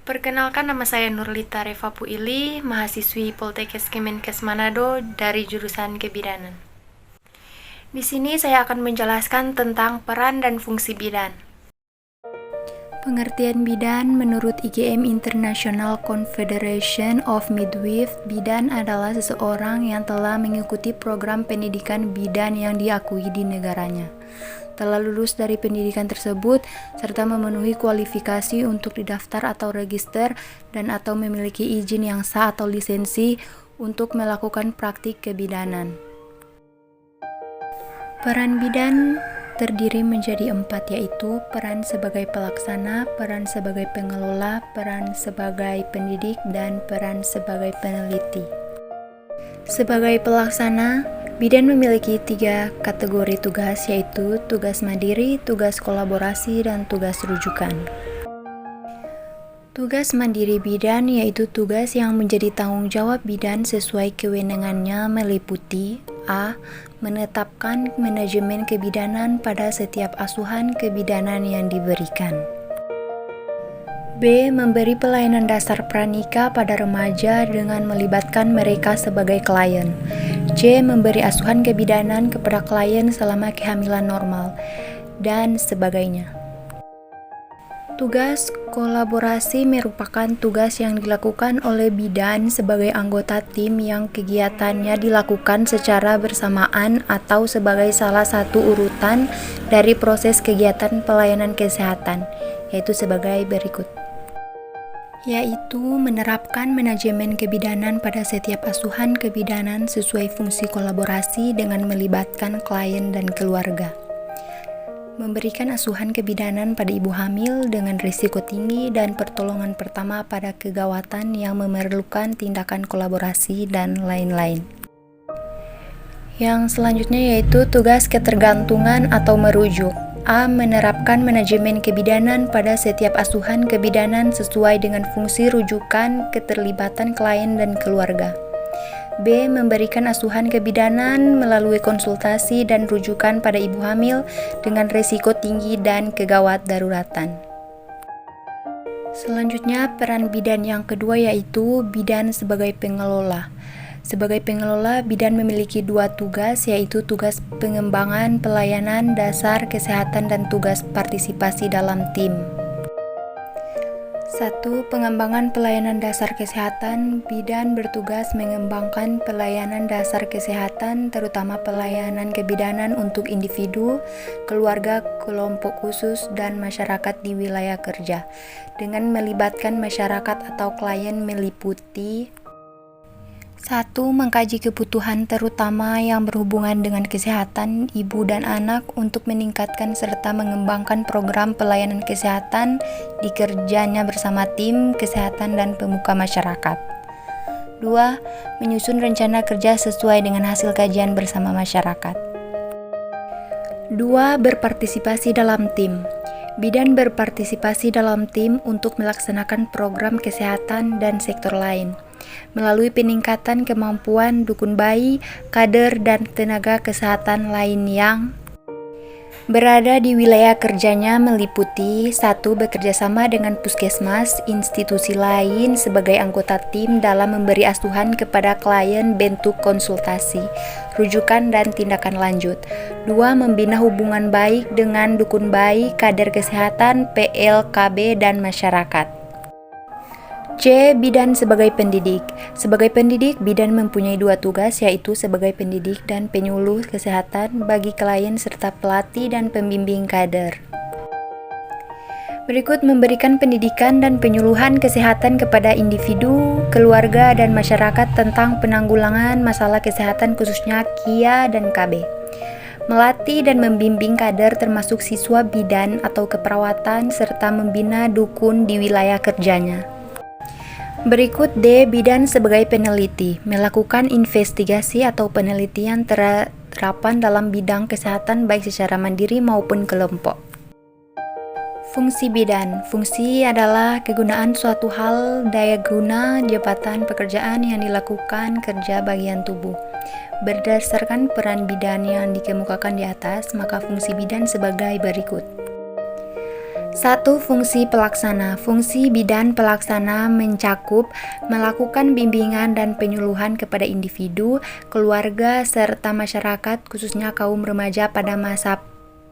Perkenalkan, nama saya Nurlita Reva Puili, mahasiswi Poltekkes Kemenkes Manado dari jurusan Kebidanan. Di sini saya akan menjelaskan tentang peran dan fungsi bidan. Pengertian bidan menurut IGM International Confederation of Midwives, bidan adalah seseorang yang telah mengikuti program pendidikan bidan yang diakui di negaranya, telah lulus dari pendidikan tersebut, serta memenuhi kualifikasi untuk didaftar atau register dan atau memiliki izin yang sah atau lisensi untuk melakukan praktik kebidanan. Peran bidan terdiri menjadi 4, yaitu peran sebagai pelaksana, peran sebagai pengelola, peran sebagai pendidik, dan peran sebagai peneliti. Sebagai pelaksana, bidan memiliki 3 kategori tugas, yaitu tugas mandiri, tugas kolaborasi, dan tugas rujukan. Tugas mandiri bidan yaitu tugas yang menjadi tanggung jawab bidan sesuai kewenangannya meliputi A. Menetapkan manajemen kebidanan pada setiap asuhan kebidanan yang diberikan. B. Memberi pelayanan dasar pranikah pada remaja dengan melibatkan mereka sebagai klien. C. Memberi asuhan kebidanan kepada klien selama kehamilan normal, dan sebagainya. Tugas kolaborasi merupakan tugas yang dilakukan oleh bidan sebagai anggota tim yang kegiatannya dilakukan secara bersamaan atau sebagai salah satu urutan dari proses kegiatan pelayanan kesehatan, yaitu sebagai berikut. Yaitu menerapkan manajemen kebidanan pada setiap asuhan kebidanan sesuai fungsi kolaborasi dengan melibatkan klien dan keluarga. Memberikan asuhan kebidanan pada ibu hamil dengan risiko tinggi dan pertolongan pertama pada kegawatan yang memerlukan tindakan kolaborasi dan lain-lain. Yang selanjutnya yaitu tugas ketergantungan atau merujuk. A. Menerapkan manajemen kebidanan pada setiap asuhan kebidanan sesuai dengan fungsi rujukan keterlibatan klien dan keluarga. B. Memberikan asuhan kebidanan melalui konsultasi dan rujukan pada ibu hamil dengan risiko tinggi dan kegawat daruratan. Selanjutnya, peran bidan yang kedua yaitu bidan sebagai pengelola. Sebagai pengelola, bidan memiliki 2 tugas, yaitu tugas pengembangan pelayanan dasar kesehatan dan tugas partisipasi dalam tim. 1. Pengembangan pelayanan dasar kesehatan. Bidan bertugas mengembangkan pelayanan dasar kesehatan, terutama pelayanan kebidanan untuk individu, keluarga, kelompok khusus, dan masyarakat di wilayah kerja, dengan melibatkan masyarakat atau klien meliputi 1. Mengkaji kebutuhan terutama yang berhubungan dengan kesehatan ibu dan anak untuk meningkatkan serta mengembangkan program pelayanan kesehatan di kerjanya bersama tim kesehatan dan pemuka masyarakat. 2. Menyusun rencana kerja sesuai dengan hasil kajian bersama masyarakat. 2. Berpartisipasi dalam tim. Bidan berpartisipasi dalam tim untuk melaksanakan program kesehatan dan sektor lain, melalui peningkatan kemampuan dukun bayi, kader, dan tenaga kesehatan lain yang berada di wilayah kerjanya meliputi 1. Bekerjasama dengan puskesmas, institusi lain sebagai anggota tim dalam memberi asuhan kepada klien bentuk konsultasi, rujukan, dan tindakan lanjut. 2. Membina hubungan baik dengan dukun bayi, kader kesehatan, PLKB, dan masyarakat. C. Bidan sebagai pendidik. Sebagai pendidik, bidan mempunyai 2 tugas, yaitu sebagai pendidik dan penyuluh kesehatan bagi klien serta pelatih dan pembimbing kader. Berikut memberikan pendidikan dan penyuluhan kesehatan kepada individu, keluarga, dan masyarakat tentang penanggulangan masalah kesehatan khususnya KIA dan KB. Melatih dan membimbing kader termasuk siswa bidan atau keperawatan serta membina dukun di wilayah kerjanya. Berikut D. Bidan sebagai peneliti, melakukan investigasi atau penelitian terapan dalam bidang kesehatan baik secara mandiri maupun kelompok. Fungsi bidan. Fungsi adalah kegunaan suatu hal, daya guna, jabatan, pekerjaan yang dilakukan kerja bagian tubuh. Berdasarkan peran bidan yang dikemukakan di atas, maka fungsi bidan sebagai berikut. 1. Fungsi pelaksana. Fungsi bidan pelaksana mencakup melakukan bimbingan dan penyuluhan kepada individu, keluarga, serta masyarakat khususnya kaum remaja pada masa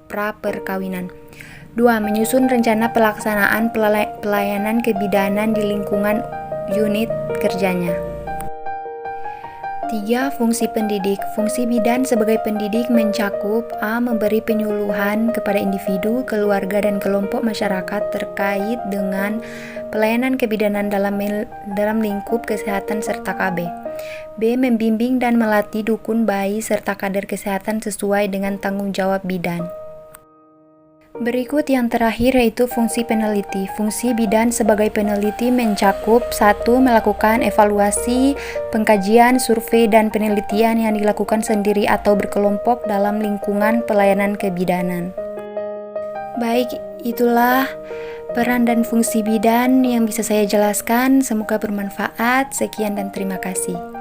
pra-perkawinan. 2. Menyusun rencana pelaksanaan pelayanan kebidanan di lingkungan unit kerjanya. 3. Fungsi pendidik. Fungsi bidan sebagai pendidik mencakup a. Memberi penyuluhan kepada individu, keluarga, dan kelompok masyarakat terkait dengan pelayanan kebidanan dalam lingkup kesehatan serta KB. B. Membimbing dan melatih dukun bayi serta kader kesehatan sesuai dengan tanggung jawab bidan. Berikut yang terakhir yaitu fungsi peneliti. Fungsi bidan sebagai peneliti mencakup 1. Melakukan evaluasi, pengkajian, survei, dan penelitian yang dilakukan sendiri atau berkelompok dalam lingkungan pelayanan kebidanan. Baik, itulah peran dan fungsi bidan yang bisa saya jelaskan. Semoga bermanfaat. Sekian dan terima kasih.